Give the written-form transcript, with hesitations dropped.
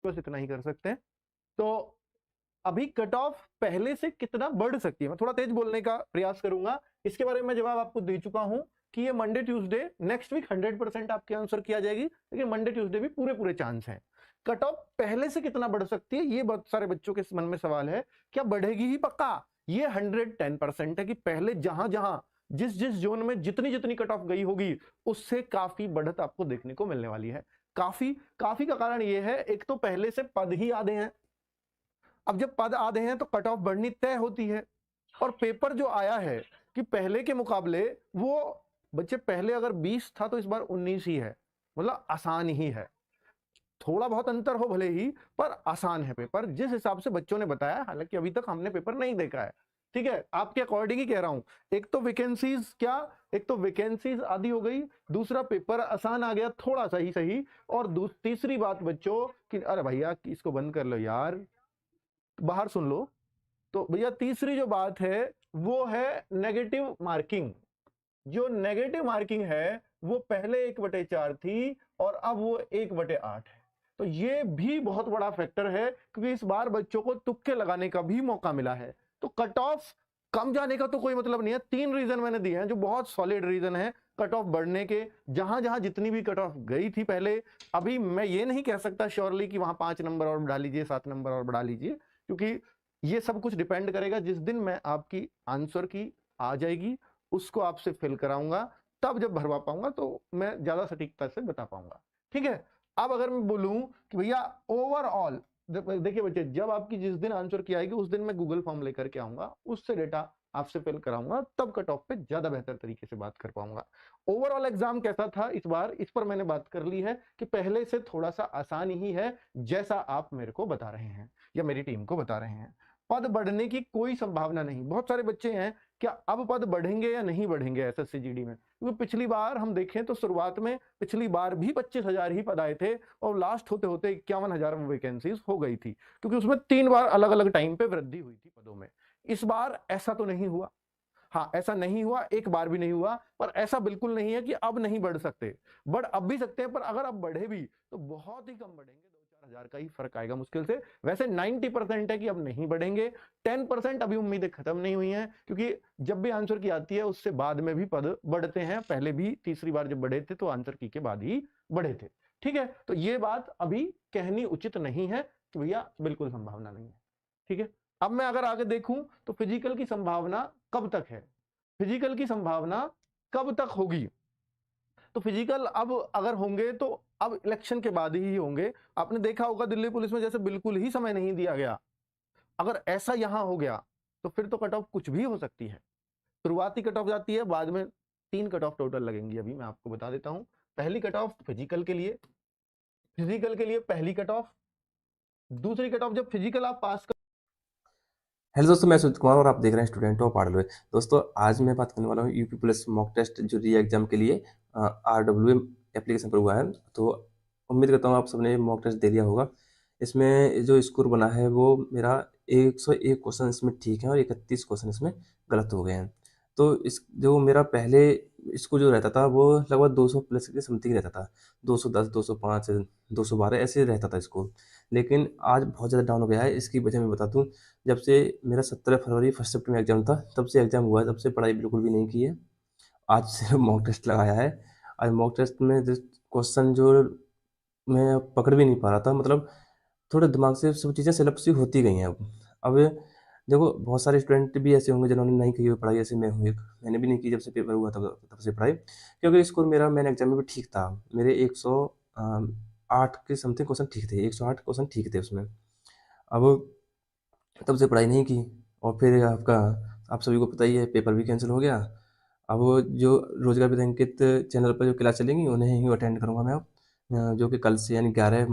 बस इतना ही कर सकते हैं। तो अभी कट ऑफ पहले से कितना बढ़ सकती है, मैं थोड़ा तेज बोलने का प्रयास करूंगा। इसके बारे में जवाब आपको दे चुका हूं कि ये मंडे ट्यूसडे नेक्स्ट वीक 100% आपके आंसर किया जाएगी, लेकिन मंडे ट्यूसडे भी पूरे पूरे चांस हैं। कट ऑफ पहले से कितना बढ़ सकती है, ये बहुत सारे बच्चों के मन में सवाल है। क्या बढ़ेगी ही पक्का? ये 110% है कि पहले जहां जहां जिस जिस जोन में जितनी जितनी कट ऑफ गई होगी उससे काफी बढ़त आपको देखने को मिलने वाली है। काफी काफी का कारण ये है, एक तो पहले से पद ही आधे हैं। अब जब पद आधे हैं तो कट ऑफ बढ़नी तय होती है। और पेपर जो आया है कि पहले के मुकाबले वो बच्चे, पहले अगर 20 था तो इस बार 19 ही है, मतलब आसान ही है। थोड़ा बहुत अंतर हो भले ही, पर आसान है पेपर जिस हिसाब से बच्चों ने बताया। हालांकि अभी तक हमने पेपर नहीं देखा है, ठीक है, आपके अकॉर्डिंग ही कह रहा हूं। एक तो वैकेंसीज क्या, एक तो वैकेंसीज आधी हो गई, दूसरा पेपर आसान आ गया थोड़ा सा ही सही, और तीसरी बात बच्चों कि अरे भैया इसको बंद कर लो यार, बाहर सुन लो। तो भैया तीसरी जो बात है वो है नेगेटिव मार्किंग। जो नेगेटिव मार्किंग है वो पहले 1/4 थी और अब वो 1/8 है। तो ये भी बहुत बड़ा फैक्टर है, क्योंकि इस बार बच्चों को तुक्के लगाने का भी मौका मिला है। तो कट ऑफ कम जाने का तो कोई मतलब नहीं है। 3 रीजन मैंने दिए हैं जो बहुत सॉलिड रीजन है कट ऑफ बढ़ने के। जहां जहां जितनी भी कट ऑफ गई थी पहले, अभी मैं ये नहीं कह सकता श्योरली कि वहां 5 नंबर और बढ़ा लीजिए, 7 नंबर और बढ़ा लीजिए, क्योंकि ये सब कुछ डिपेंड करेगा जिस दिन मैं आपकी आंसर की आ जाएगी उसको आपसे फिल कराऊंगा, तब जब भरवा पाऊंगा तो मैं ज्यादा सटीकता से बता पाऊंगा। ठीक है, अब अगर मैं बोलूं कि भैया ओवरऑल, देखिए बच्चे, जब आपकी जिस दिन आंसर की आएगी उस दिन मैं गूगल फॉर्म लेकर के आऊंगा, उससे डेटा आपसे फिल कराऊंगा, तब कट ऑफ पे ज्यादा बेहतर तरीके से बात कर पाऊंगा। ओवरऑल एग्जाम कैसा था इस बार, इस पर मैंने बात कर ली है कि पहले से थोड़ा सा आसान ही है, जैसा आप मेरे को बता रहे हैं या मेरी टीम को बता रहे हैं। पद बढ़ने की कोई संभावना नहीं। बहुत सारे बच्चे हैं, क्या अब पद बढ़ेंगे या नहीं बढ़ेंगे एसएससी जीडी में? क्योंकि पिछली बार हम देखें तो शुरुआत में पिछली बार भी 25,000 ही पद आए थे और लास्ट होते होते 51,000 वैकेंसीज हो गई थी, क्योंकि उसमें 3 बार अलग अलग टाइम पे वृद्धि हुई थी पदों में। इस बार ऐसा तो नहीं हुआ। हाँ, ऐसा नहीं हुआ, एक बार भी नहीं हुआ, पर ऐसा बिल्कुल नहीं है कि अब नहीं बढ़ सकते। बढ़ अब भी सकते हैं, पर अगर अब बढ़े भी तो बहुत ही कम बढ़ेंगे, 2-4 हजार का ही फर्क आएगा मुश्किल से। वैसे 90% है कि अब नहीं बढ़ेंगे। 10% अभी उम्मीदें खत्म नहीं हुई हैं, क्योंकि जब भी आंसर की आती है उससे बाद में भी पद बढ़ते हैं। पहले भी तीसरी बार जब बढ़े थे तो आंसर की के बाद ही बढ़े थे। ठीक है, तो ये बात अभी कहनी उचित नहीं है कि भैया बिल्कुल संभावना नहीं है। ठीक है, अब मैं अगर आगे देखूं तो फिजिकल की संभावना कब तक है, फिजिकल की संभावना कब तक होगी? तो फिजिकल अब अगर होंगे तो अब इलेक्शन के बाद ही होंगे। आपने देखा होगा दिल्ली पुलिस में जैसे बिल्कुल ही समय नहीं दिया गया, अगर ऐसा यहां हो गया तो फिर तो कट ऑफ कुछ भी हो सकती है। शुरुआती कट ऑफ जाती है, बाद में 3 कट ऑफ टोटल लगेंगी, अभी मैं आपको बता देता हूं। पहली कट ऑफ फिजिकल के लिए, पहली कट ऑफ, दूसरी कट ऑफ जब फिजिकल आप पास। हेलो दोस्तों, मैं सुजित कुमार और आप देख रहे हैं स्टूडेंट ऑफ आरडब्ल्यू। दोस्तों, आज मैं बात करने वाला हूँ यूपी पुलिस मॉक टेस्ट जो री एग्जाम के लिए आरडब्ल्यू एप्लीकेशन पर हुआ है। तो उम्मीद करता हूँ आप सबने मॉक टेस्ट दे लिया होगा। इसमें जो स्कोर बना है वो मेरा 101 क्वेश्चन इसमें ठीक है और 31 क्वेश्चन इसमें गलत हो गए हैं। तो इस जो मेरा पहले स्कोर जो रहता था वो लगभग 200 प्लस के समथिंग रहता था, 210, 205, 212 ऐसे रहता था स्कोर। लेकिन आज बहुत ज़्यादा डाउन हो गया है। इसकी वजह मैं बता दूँ, जब से मेरा 17 फरवरी फर्स्ट शिफ्ट में एग्ज़ाम था, तब से एग्ज़ाम हुआ है, तब से पढ़ाई बिल्कुल भी नहीं की है। आज सिर्फ मॉक टेस्ट लगाया है। आज मॉक टेस्ट में जिस क्वेश्चन जो मैं पकड़ भी नहीं पा रहा था, मतलब थोड़े दिमाग से सब चीज़ें स्लिप सी होती गई हैं अब। अब देखो, बहुत सारे स्टूडेंट भी ऐसे होंगे जिन्होंने नहीं की हुई पढ़ाई, ऐसे मैं हूँ एक। मैंने भी नहीं की जब से पेपर हुआ तब से पढ़ाई, क्योंकि स्कोर मेरा मेन एग्ज़ाम में भी ठीक था। मेरे 108 के समथिंग क्वेश्चन ठीक थे, 108 क्वेश्चन ठीक थे उसमें। अब तब से पढ़ाई नहीं की और फिर आपका, आप सभी को पता ही है, पेपर भी कैंसिल हो गया। अब वो जो रोजगार विद अंकित चैनल पर जो क्लास चलेंगी उन्हें ही अटेंड करूँगा मैं अब, जो कि कल से यानी 11